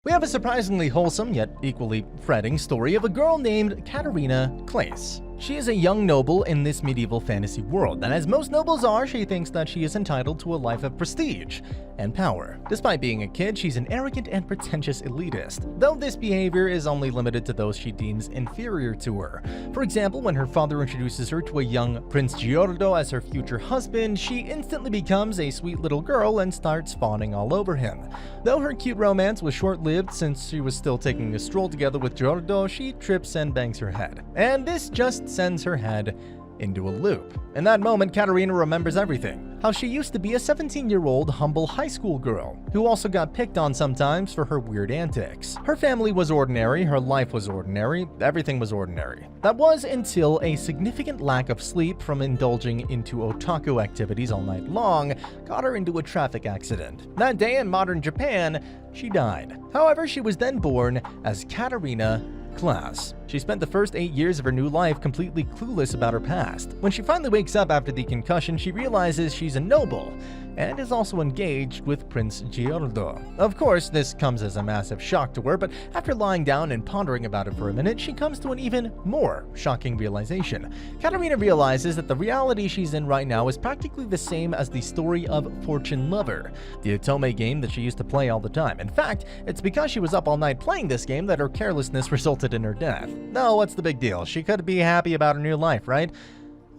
We have a surprisingly wholesome yet equally fretting story of a girl named Katerina Claes. She is a young noble in this medieval fantasy world, and as most nobles are, she thinks that she is entitled to a life of prestige and power. Despite being a kid, she's an arrogant and pretentious elitist, though this behavior is only limited to those she deems inferior to her. For example, when her father introduces her to a young Prince Giordo as her future husband, she instantly becomes a sweet little girl and starts fawning all over him. Though her cute romance was short-lived, since she was still taking a stroll together with Giordo, she trips and bangs her head. And this just sends her head into a loop. In that moment, Katerina remembers everything. How she used to be a 17-year-old humble high school girl, who also got picked on sometimes for her weird antics. Her family was ordinary, her life was ordinary, everything was ordinary. That was until a significant lack of sleep from indulging into otaku activities all night long got her into a traffic accident. That day in modern Japan, she died. However, she was then born as Katerina Claes. She spent the first 8 years of her new life completely clueless about her past. When she finally wakes up after the concussion, she realizes she's a noble and is also engaged with Prince Giordo. Of course, this comes as a massive shock to her, but after lying down and pondering about it for a minute, she comes to an even more shocking realization. Katerina realizes that the reality she's in right now is practically the same as the story of Fortune Lover, the otome game that she used to play all the time. In fact, it's because she was up all night playing this game that her carelessness resulted in her death. No, what's the big deal? She could be happy about her new life, right?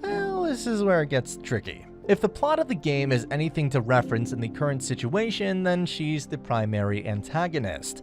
Well, this is where it gets tricky. If the plot of the game is anything to reference in the current situation, then she's the primary antagonist.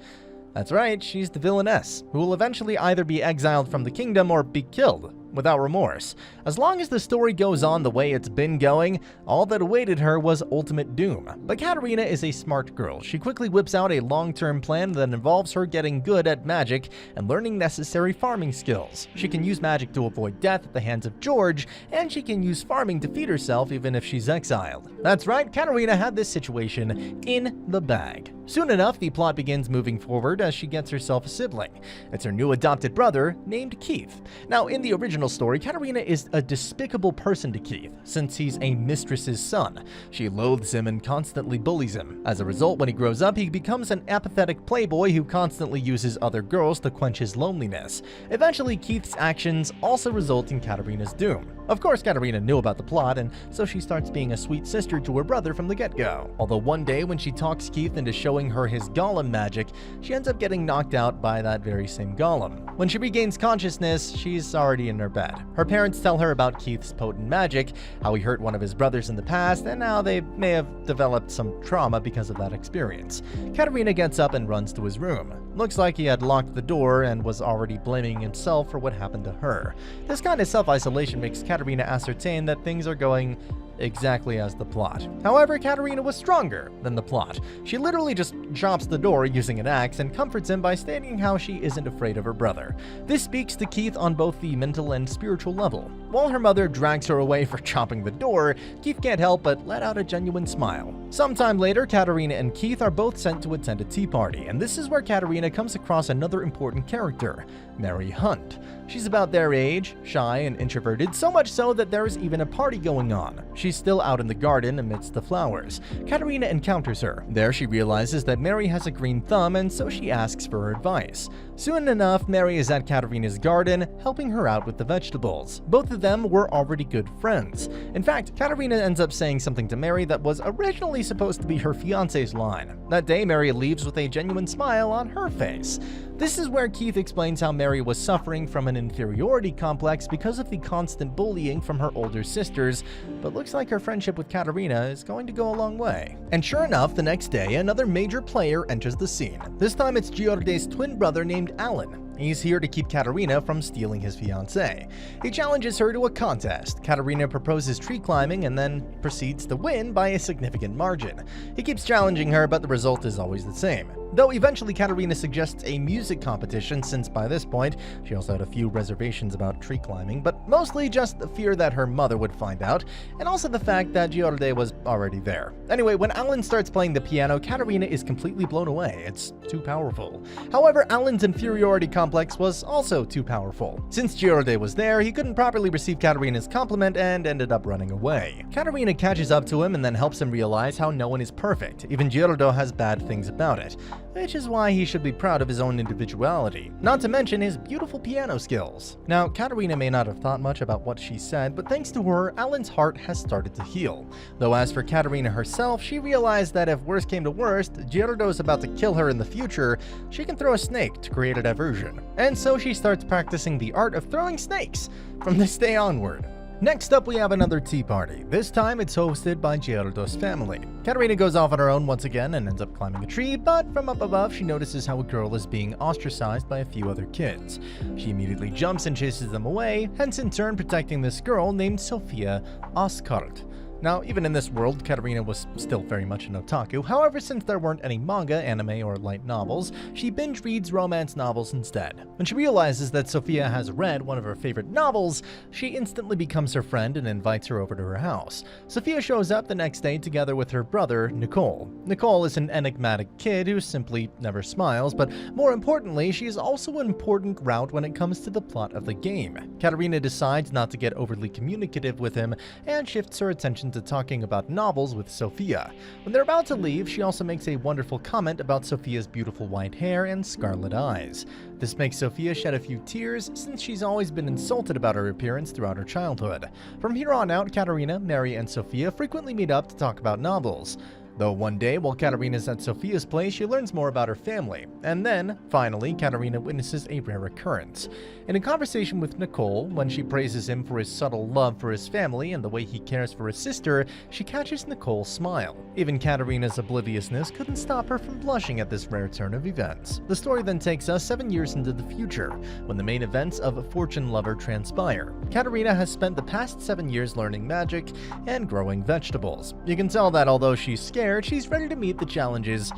That's right, she's the villainess, who will eventually either be exiled from the kingdom or be killed without remorse. As long as the story goes on the way it's been going, all that awaited her was ultimate doom. But Katerina is a smart girl. She quickly whips out a long-term plan that involves her getting good at magic and learning necessary farming skills. She can use magic to avoid death at the hands of George, and she can use farming to feed herself even if she's exiled. That's right, Katerina had this situation in the bag. Soon enough, the plot begins moving forward as she gets herself a sibling. It's her new adopted brother named Keith. Now, in the original story, Katerina is a despicable person to Keith, since he's a mistress's son. She loathes him and constantly bullies him. As a result, when he grows up, he becomes an apathetic playboy who constantly uses other girls to quench his loneliness. Eventually, Keith's actions also result in Katerina's doom. Of course, Katerina knew about the plot, and so she starts being a sweet sister to her brother from the get-go. Although one day, when she talks Keith into showing her his golem magic, she ends up getting knocked out by that very same golem. When she regains consciousness, she's already in her bed. Her parents tell her about Keith's potent magic, how he hurt one of his brothers in the past, and how they may have developed some trauma because of that experience. Katerina gets up and runs to his room. Looks like he had locked the door and was already blaming himself for what happened to her. This kind of self-isolation makes Katerina ascertain that things are going exactly as the plot. However, Katerina was stronger than the plot. She literally just chops the door using an axe and comforts him by stating how she isn't afraid of her brother. This speaks to Keith on both the mental and spiritual level. While her mother drags her away for chopping the door, Keith can't help but let out a genuine smile. Sometime later, Katerina and Keith are both sent to attend a tea party, and this is where Katerina comes across another important character, Mary Hunt. She's about their age, shy and introverted, so much so that there is even a party going on. She's still out in the garden amidst the flowers. Katerina encounters her. There she realizes that Mary has a green thumb, and so she asks for her advice. Soon enough, Mary is at Katerina's garden, helping her out with the vegetables. Both of them were already good friends. In fact, Katerina ends up saying something to Mary that was originally supposed to be her fiance's line. That day, Mary leaves with a genuine smile on her face. This is where Keith explains how Mary was suffering from an inferiority complex because of the constant bullying from her older sisters, but looks like her friendship with Katerina is going to go a long way. And sure enough, the next day, another major player enters the scene. This time it's Giorde's twin brother named Alan. He's here to keep Katerina from stealing his fiancée. He challenges her to a contest. Katerina proposes tree climbing and then proceeds to win by a significant margin. He keeps challenging her, but the result is always the same. Though eventually Katerina suggests a music competition, since by this point, she also had a few reservations about tree climbing, but mostly just the fear that her mother would find out, and also the fact that Giorde was already there. Anyway, when Alan starts playing the piano, Katerina is completely blown away. It's too powerful. However, Alan's inferiority complex was also too powerful. Since Giorde was there, he couldn't properly receive Katerina's compliment and ended up running away. Katerina catches up to him and then helps him realize how no one is perfect. Even Giordo has bad things about it. which is why he should be proud of his own individuality, not to mention his beautiful piano skills. Now, Katerina may not have thought much about what she said, but thanks to her, Alan's heart has started to heal. Though as for Katerina herself, she realized that if worst came to worst, Giordo is about to kill her in the future, she can throw a snake to create a diversion. And so she starts practicing the art of throwing snakes from this day onward. Next up, we have another tea party. This time, it's hosted by Giordo's family. Katerina goes off on her own once again and ends up climbing a tree, but from up above, she notices how a girl is being ostracized by a few other kids. She immediately jumps and chases them away, hence in turn protecting this girl named Sofia Oskart. Now, even in this world, Katerina was still very much an otaku. However, since there weren't any manga, anime, or light novels, she binge reads romance novels instead. When she realizes that Sofia has read one of her favorite novels, she instantly becomes her friend and invites her over to her house. Sofia shows up the next day together with her brother, Nicole. Nicole is an enigmatic kid who simply never smiles, but more importantly, she is also an important route when it comes to the plot of the game. Katerina decides not to get overly communicative with him and shifts her attention to talking about novels with Sofia. When they're about to leave, she also makes a wonderful comment about Sofia's beautiful white hair and scarlet eyes. This makes Sofia shed a few tears since she's always been insulted about her appearance throughout her childhood. From here on out, Katerina, Mary, and Sofia frequently meet up to talk about novels. Though one day, while Katerina's at Sofia's place, she learns more about her family. And then, finally, Katerina witnesses a rare occurrence. In a conversation with Nicole, when she praises him for his subtle love for his family and the way he cares for his sister, she catches Nicole's smile. Even Katerina's obliviousness couldn't stop her from blushing at this rare turn of events. The story then takes us 7 years into the future, when the main events of Fortune Lover transpire. Katerina has spent the past 7 years learning magic and growing vegetables. You can tell that although she's scared, she's ready to meet the challenges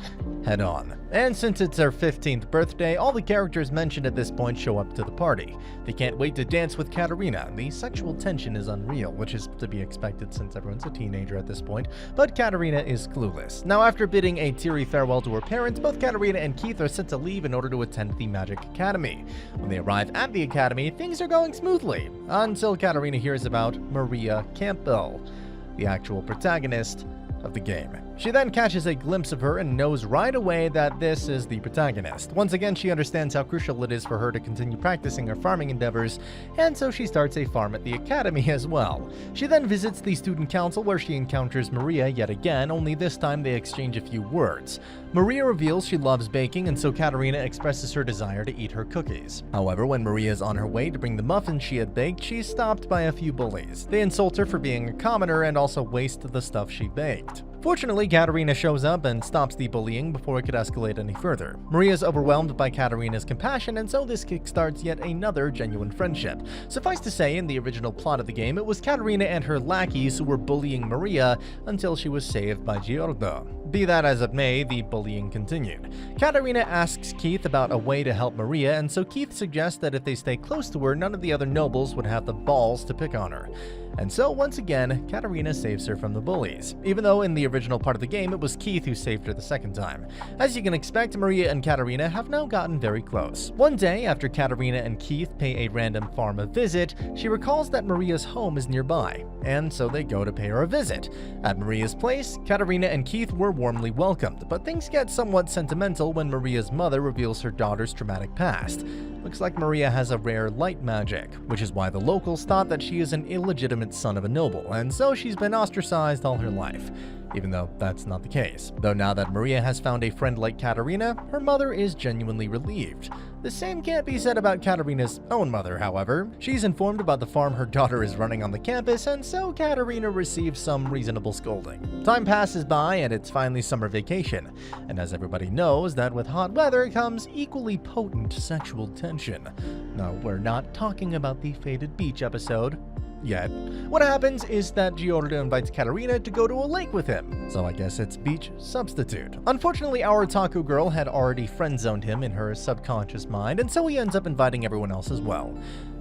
head on. And since it's her 15th birthday, all the characters mentioned at this point show up to the party. They can't wait to dance with Katerina. The sexual tension is unreal, which is to be expected since everyone's a teenager at this point, but Katerina is clueless. Now, after bidding a teary farewell to her parents, both Katerina and Keith are set to leave in order to attend the Magic Academy. When they arrive at the academy, things are going smoothly, until Katerina hears about Maria Campbell, the actual protagonist of the game. She then catches a glimpse of her and knows right away that this is the protagonist. Once again, she understands how crucial it is for her to continue practicing her farming endeavors, and so she starts a farm at the academy as well. She then visits the student council where she encounters Maria yet again, only this time they exchange a few words. Maria reveals she loves baking, and so Katerina expresses her desire to eat her cookies. However, when Maria is on her way to bring the muffins she had baked, she's stopped by a few bullies. They insult her for being a commoner and also waste the stuff she baked. Fortunately, Katerina shows up and stops the bullying before it could escalate any further. Maria is overwhelmed by Katerina's compassion, and so this kickstarts yet another genuine friendship. Suffice to say, in the original plot of the game, it was Katerina and her lackeys who were bullying Maria until she was saved by Giordo. Be that as it may, the bullying continued. Katerina asks Keith about a way to help Maria, and so Keith suggests that if they stay close to her, none of the other nobles would have the balls to pick on her. And so, once again, Katerina saves her from the bullies, even though in the original part of the game it was Keith who saved her the second time. As you can expect, Maria and Katerina have now gotten very close. One day, after Katerina and Keith pay a random farm a visit, she recalls that Maria's home is nearby, and so they go to pay her a visit. At Maria's place, Katerina and Keith were warmly welcomed, but things get somewhat sentimental when Maria's mother reveals her daughter's traumatic past. Looks like Maria has a rare light magic, which is why the locals thought that she is an illegitimate son of a noble, and so she's been ostracized all her life. Even though that's not the case. Though now that Maria has found a friend like Katerina, her mother is genuinely relieved. The same can't be said about Katerina's own mother, however. She's informed about the farm her daughter is running on the campus, and so Katerina receives some reasonable scolding. Time passes by, and it's finally summer vacation. And as everybody knows, that with hot weather comes equally potent sexual tension. No, we're not talking about the Fated Beach episode yet. What happens is that Giordo invites Katerina to go to a lake with him, so I guess it's beach substitute. Unfortunately, our otaku girl had already friend-zoned him in her subconscious mind, and so he ends up inviting everyone else as well.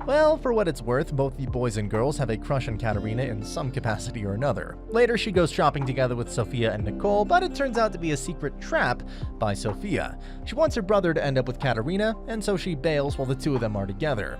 Well, for what it's worth, both the boys and girls have a crush on Katerina in some capacity or another. Later, she goes shopping together with Sofia and Nicole, but it turns out to be a secret trap by Sofia. She wants her brother to end up with Katerina, and so she bails while the two of them are together.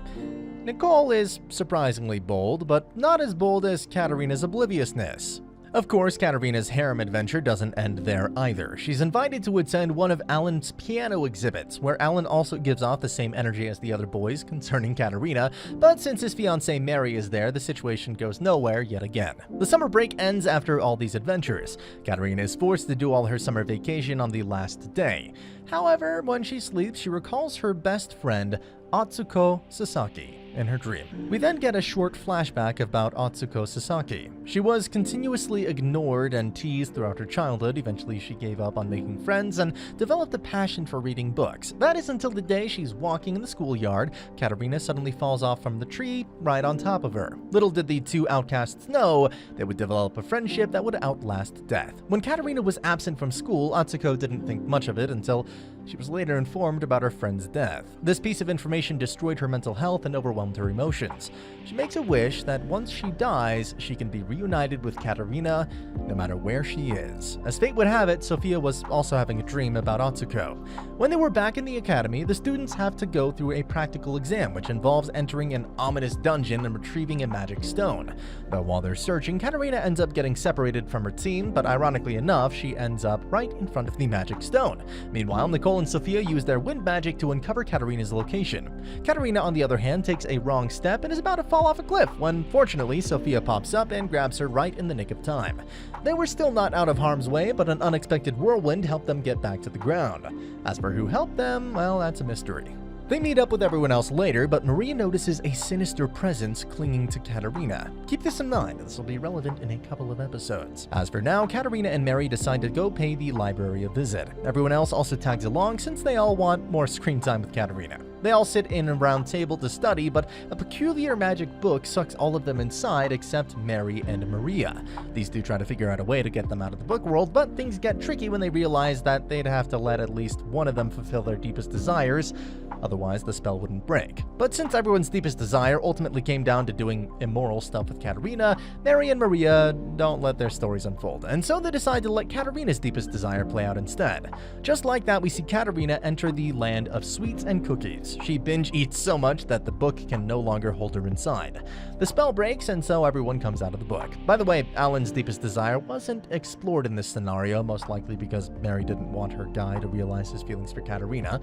Nicole is surprisingly bold, but not as bold as Katerina's obliviousness. Of course, Katarina's harem adventure doesn't end there either. She's invited to attend one of Alan's piano exhibits, where Alan also gives off the same energy as the other boys concerning Katarina, but since his fiancée Mary is there, the situation goes nowhere yet again. The summer break ends after all these adventures. Katarina is forced to do all her summer vacation on the last day. However, when she sleeps, she recalls her best friend, Atsuko Sasaki, in her dream. We then get a short flashback about Atsuko Sasaki. She was continuously ignored and teased throughout her childhood. Eventually, she gave up on making friends and developed a passion for reading books. That is until the day she's walking in the schoolyard, Katarina suddenly falls off from the tree right on top of her. Little did the two outcasts know they would develop a friendship that would outlast death. When Katarina was absent from school, Atsuko didn't think much of it until she was later informed about her friend's death. This piece of information destroyed her mental health and overwhelmed her emotions. She makes a wish that once she dies, she can be reunited with Katarina, no matter where she is. As fate would have it, Sophia was also having a dream about Atsuko. When they were back in the academy, the students have to go through a practical exam, which involves entering an ominous dungeon and retrieving a magic stone. But while they're searching, Katarina ends up getting separated from her team, but ironically enough, she ends up right in front of the magic stone. Meanwhile, Nicole and Sophia use their wind magic to uncover Katarina's location. Katarina, on the other hand, takes a wrong step and is about to fall off a cliff when, fortunately, Sophia pops up and grabs her right in the nick of time. They were still not out of harm's way, but an unexpected whirlwind helped them get back to the ground. As for who helped them, well, that's a mystery. They meet up with everyone else later, but Maria notices a sinister presence clinging to Katarina. Keep this in mind, this will be relevant in a couple of episodes. As for now, Katarina and Mary decide to go pay the library a visit. Everyone else also tags along since they all want more screen time with Katarina. They all sit in a round table to study, but a peculiar magic book sucks all of them inside except Mary and Maria. These two try to figure out a way to get them out of the book world, but things get tricky when they realize that they'd have to let at least one of them fulfill their deepest desires. Otherwise, the spell wouldn't break. But since everyone's deepest desire ultimately came down to doing immoral stuff with Katarina, Mary and Maria don't let their stories unfold, and so they decide to let Katarina's deepest desire play out instead. Just like that, we see Katarina enter the land of sweets and cookies. She binge eats so much that the book can no longer hold her inside. The spell breaks, and so everyone comes out of the book. By the way, Alan's deepest desire wasn't explored in this scenario, most likely because Mary didn't want her guy to realize his feelings for Katarina.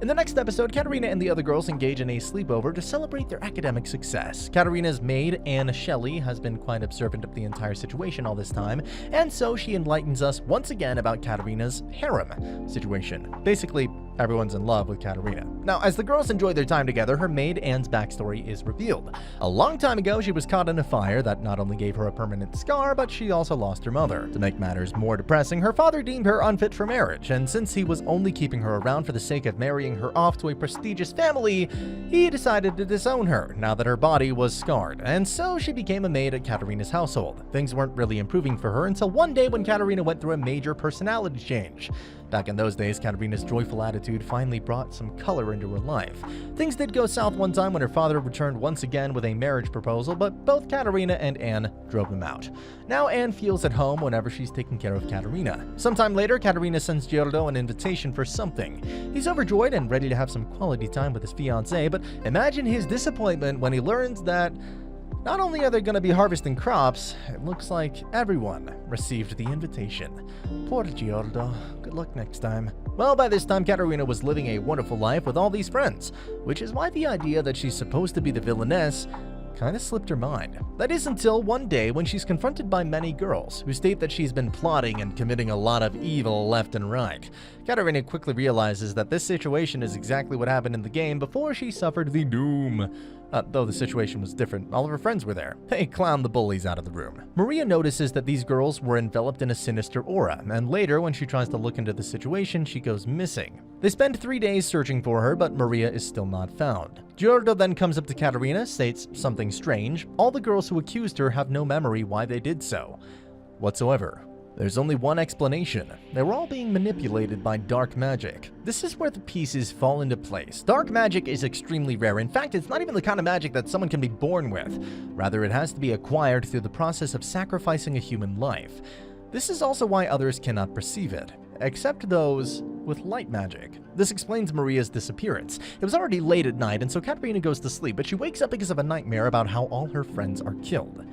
In the next episode, Katarina and the other girls engage in a sleepover to celebrate their academic success. Katarina's maid, Anne Shelley, has been quite observant of the entire situation all this time, and so she enlightens us once again about Katarina's harem situation. Basically, everyone's in love with Katarina. Now, as the girls enjoy their time together, her maid Anne's backstory is revealed. A long time ago, she was caught in a fire that not only gave her a permanent scar, but she also lost her mother. To make matters more depressing, her father deemed her unfit for marriage, and since he was only keeping her around for the sake of marrying her off to a prestigious family, he decided to disown her now that her body was scarred, and so she became a maid at Katarina's household. Things weren't really improving for her until one day when Katarina went through a major personality change. Back in those days, Katarina's joyful attitude finally brought some color into her life. Things did go south one time when her father returned once again with a marriage proposal, but both Katarina and Anne drove him out. Now Anne feels at home whenever she's taking care of Katarina. Sometime later, Katarina sends Giordo an invitation for something. He's overjoyed and ready to have some quality time with his fiancée, but imagine his disappointment when he learns that not only are they going to be harvesting crops, it looks like everyone received the invitation. Poor Giordo. Good luck next time. Well, by this time, Katarina was living a wonderful life with all these friends, which is why the idea that she's supposed to be the villainess kind of slipped her mind. That is until one day when she's confronted by many girls who state that she's been plotting and committing a lot of evil left and right. Katarina quickly realizes that this situation is exactly what happened in the game before she suffered the doom. Though the situation was different, all of her friends were there. They clowned the bullies out of the room. Maria notices that these girls were enveloped in a sinister aura, and later when she tries to look into the situation, she goes missing. They spend 3 days searching for her, but Maria is still not found. Giordo then comes up to Katarina, states something strange. All the girls who accused her have no memory why they did so whatsoever. There's only one explanation. They were all being manipulated by dark magic. This is where the pieces fall into place. Dark magic is extremely rare. In fact, it's not even the kind of magic that someone can be born with. Rather, it has to be acquired through the process of sacrificing a human life. This is also why others cannot perceive it, except those with light magic. This explains Maria's disappearance. It was already late at night, and so Katarina goes to sleep, but she wakes up because of a nightmare about how all her friends are killed.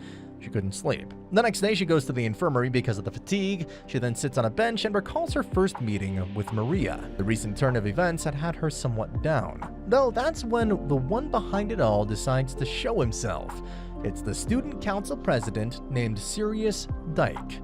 She couldn't sleep. The next day, she goes to the infirmary because of the fatigue. She then sits on a bench and recalls her first meeting with Maria. The recent turn of events had had her somewhat down. Though that's when the one behind it all decides to show himself. It's the student council president named Sirius Dyke.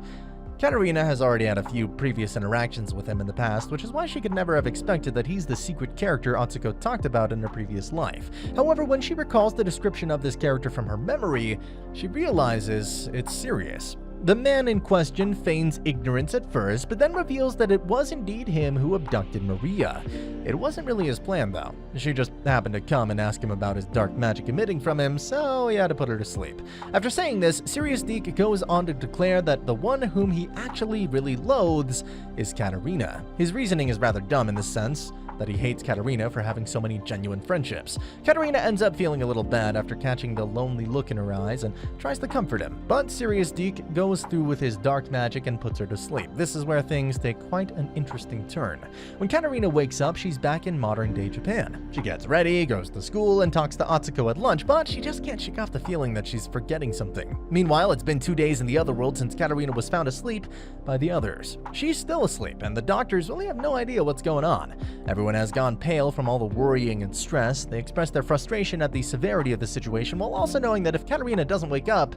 Katerina has already had a few previous interactions with him in the past, which is why she could never have expected that he's the secret character Atsuko talked about in her previous life. However, when she recalls the description of this character from her memory, she realizes it's Sirius. The man in question feigns ignorance at first, but then reveals that it was indeed him who abducted Maria. It wasn't really his plan, though. She just happened to come and ask him about his dark magic emitting from him, so he had to put her to sleep. After saying this, Sirius Deke goes on to declare that the one whom he actually really loathes is Katerina. His reasoning is rather dumb in the sense that he hates Katerina for having so many genuine friendships. Katerina ends up feeling a little bad after catching the lonely look in her eyes and tries to comfort him, but Sirius Deke goes through with his dark magic and puts her to sleep. This is where things take quite an interesting turn. When Katerina wakes up, she's back in modern-day Japan. She gets ready, goes to school, and talks to Atsuko at lunch, but she just can't shake off the feeling that she's forgetting something. Meanwhile, it's been 2 days in the other world since Katerina was found asleep by the others. She's still asleep, and the doctors really have no idea what's going on. Everyone has gone pale from all the worrying and stress. They express their frustration at the severity of the situation, while also knowing that if Katerina doesn't wake up,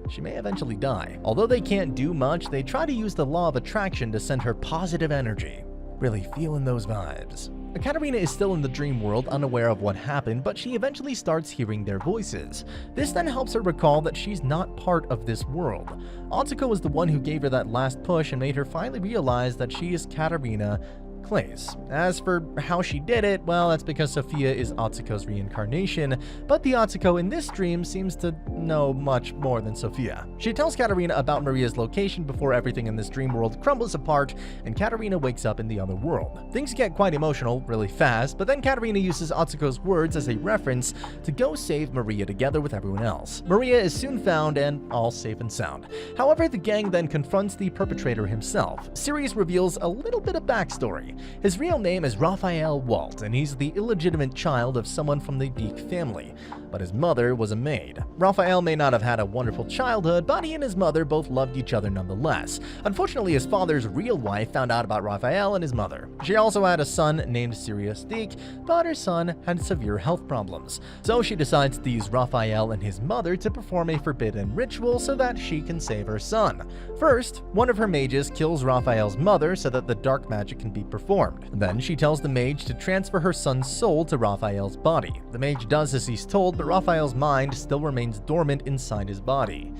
she may eventually die. Although they can't do much, they try to use the law of attraction to send her positive energy. Really feeling those vibes. Katerina is still in the dream world, unaware of what happened, but she eventually starts hearing their voices. This then helps her recall that she's not part of this world. Atsuko was the one who gave her that last push and made her finally realize that she is Katerina Clays. As for how she did it, well, that's because Sophia is Atsuko's reincarnation, but the Atsuko in this dream seems to know much more than Sophia. She tells Katerina about Maria's location before everything in this dream world crumbles apart and Katerina wakes up in the other world. Things get quite emotional really fast, but then Katerina uses Atsuko's words as a reference to go save Maria together with everyone else. Maria is soon found and all safe and sound. However, the gang then confronts the perpetrator himself. Sirius reveals a little bit of backstory. His real name is Raphael Walt, and he's the illegitimate child of someone from the Deke family, but his mother was a maid. Raphael may not have had a wonderful childhood, but he and his mother both loved each other nonetheless. Unfortunately, his father's real wife found out about Raphael and his mother. She also had a son named Sirius Deke, but her son had severe health problems. So she decides to use Raphael and his mother to perform a forbidden ritual so that she can save her son. First, one of her mages kills Raphael's mother so that the dark magic can be performed. Then she tells the mage to transfer her son's soul to Raphael's body. The mage does as he's told, but Raphael's mind still remains dormant inside his body.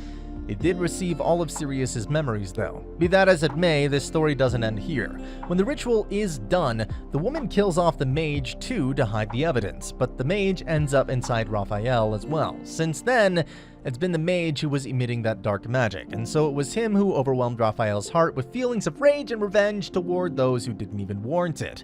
It did receive all of Sirius's memories, though. Be that as it may, this story doesn't end here. When the ritual is done, the woman kills off the mage too to hide the evidence, but the mage ends up inside Raphael as well. Since then, it's been the mage who was emitting that dark magic, and so it was him who overwhelmed Raphael's heart with feelings of rage and revenge toward those who didn't even warrant it.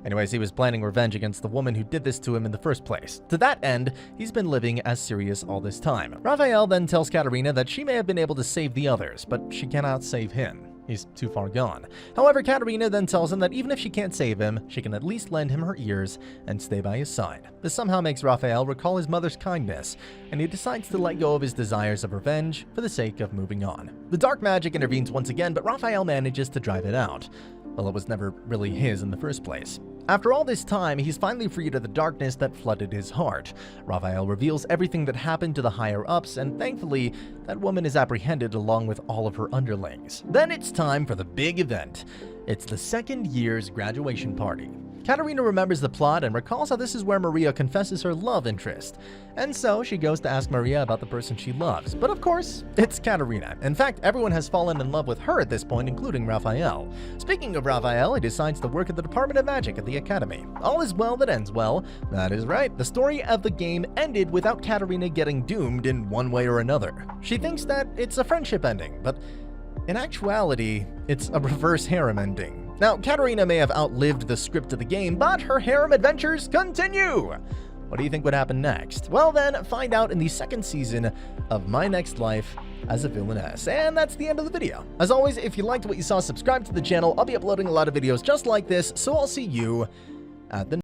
Anyways, he was planning revenge against the woman who did this to him in the first place. To that end, he's been living as Sirius all this time. Raphael then tells Katerina that she may have been able to save the others, but she cannot save him. He's too far gone. However, Katerina then tells him that even if she can't save him, she can at least lend him her ears and stay by his side. This somehow makes Raphael recall his mother's kindness, and he decides to let go of his desires of revenge for the sake of moving on. The dark magic intervenes once again, but Raphael manages to drive it out. Well, it was never really his in the first place. After all this time, he's finally freed of the darkness that flooded his heart. Raphael reveals everything that happened to the higher-ups, and thankfully, that woman is apprehended along with all of her underlings. Then it's time for the big event. It's the second year's graduation party. Katerina remembers the plot and recalls how this is where Maria confesses her love interest. And so she goes to ask Maria about the person she loves. But of course, it's Katerina. In fact, everyone has fallen in love with her at this point, including Raphael. Speaking of Raphael, he decides to work at the Department of Magic at the Academy. All is well that ends well. That is right, the story of the game ended without Katerina getting doomed in one way or another. She thinks that it's a friendship ending, but in actuality, it's a reverse harem ending. Now, Katerina may have outlived the script of the game, but her harem adventures continue! What do you think would happen next? Well then, find out in the second season of My Next Life as a Villainess. And that's the end of the video. As always, if you liked what you saw, subscribe to the channel. I'll be uploading a lot of videos just like this, so I'll see you at the